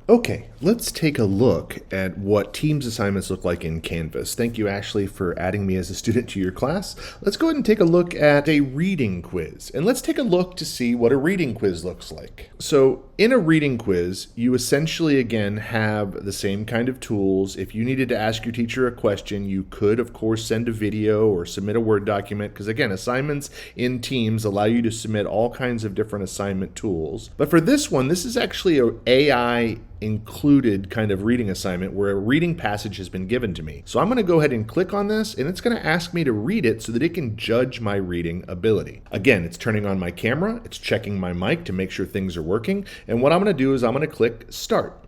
Okay, let's take a look at what Teams assignments look like in Canvas. Thank you, Ashley, for adding me as a student to your class. Let's go ahead and take a look at a reading quiz. And let's take a look to see what a reading quiz looks like. So in a reading quiz, you essentially, again, have the same kind of tools. If you needed to ask your teacher a question, you could, of course, send a video or submit a Word document, because again, assignments in Teams allow you to submit all kinds of different assignment tools. But for this one, this is actually an AI included kind of reading assignment where a reading passage has been given to me. So I'm going to go ahead and click on this, and it's going to ask me to read it so that it can judge my reading ability. Again, it's turning on my camera, it's checking my mic to make sure things are working, and what I'm going to do is I'm going to click Start.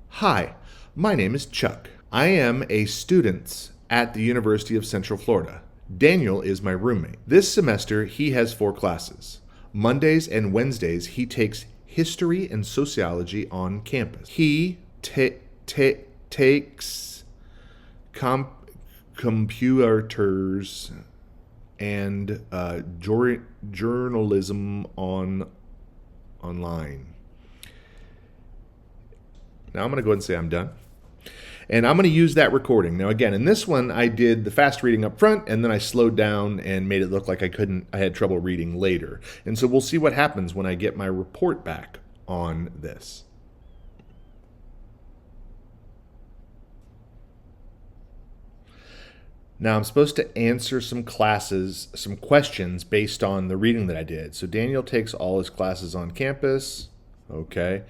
Hi, my name is Chuck. I am a student at the University of Central Florida. Daniel is my roommate. This semester, he has 4 classes. Mondays and Wednesdays, he takes history and sociology on campus. He takes computers and journalism online. Now I'm going to go ahead and say I'm done. And I'm going to use that recording. Now again, in this one, I did the fast reading up front, and then I slowed down and made it look like I had trouble reading later. And so we'll see what happens when I get my report back on this. Now I'm supposed to answer some questions based on the reading that I did. So Daniel takes all his classes on campus. Okay.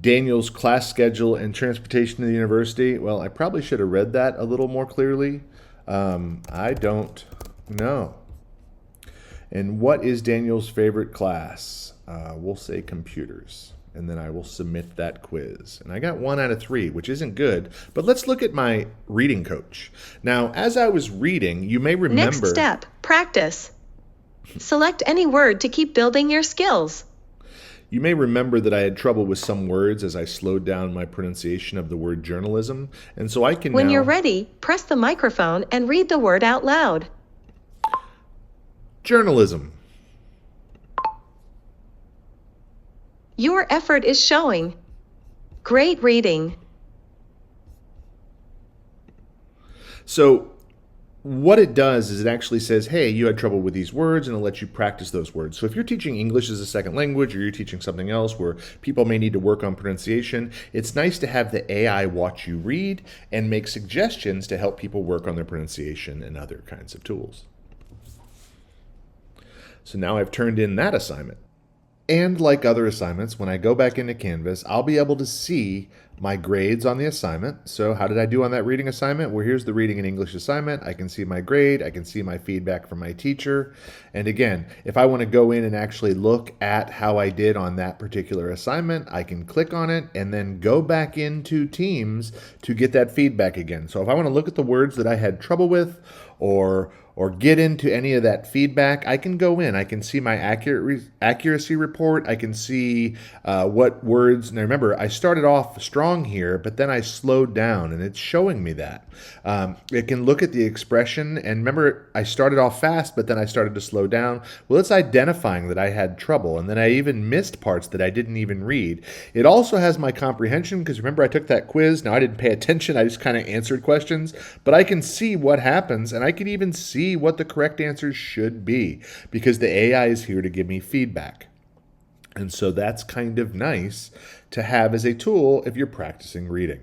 Daniel's class schedule and transportation to the university. Well, I probably should have read that a little more clearly. I don't know. And what is Daniel's favorite class? We'll say computers. And then I will submit that quiz. And I got 1 out of 3, which isn't good. But let's look at my reading coach. Now, as I was reading, you may remember... Next step, practice. Select any word to keep building your skills. You may remember that I had trouble with some words as I slowed down my pronunciation of the word journalism, and so I can When you're ready, press the microphone and read the word out loud. Journalism. Your effort is showing. Great reading. So what it does is it actually says, hey, you had trouble with these words, and it'll let you practice those words. So if you're teaching English as a second language, or you're teaching something else where people may need to work on pronunciation, it's nice to have the AI watch you read and make suggestions to help people work on their pronunciation and other kinds of tools. So now I've turned in that assignment. And like other assignments, when I go back into Canvas, I'll be able to see my grades on the assignment. So how did I do on that reading assignment? Well, here's the reading and English assignment. I can see my grade. I can see my feedback from my teacher. And again, if I want to go in and actually look at how I did on that particular assignment, I can click on it and then go back into Teams to get that feedback again. So if I want to look at the words that I had trouble with or get into any of that feedback, I can go in. I can see my accuracy report. I can see what words. Now remember, I started off strong here, but then I slowed down, and it's showing me that. It can look at the expression, and remember, I started off fast, but then I started to slow down. Well, it's identifying that I had trouble, and then I even missed parts that I didn't even read. It also has my comprehension, because remember, I took that quiz. Now, I didn't pay attention. I just kind of answered questions, but I can see what happens, and I can even see what the correct answers should be because the AI is here to give me feedback. And so that's kind of nice to have as a tool if you're practicing reading.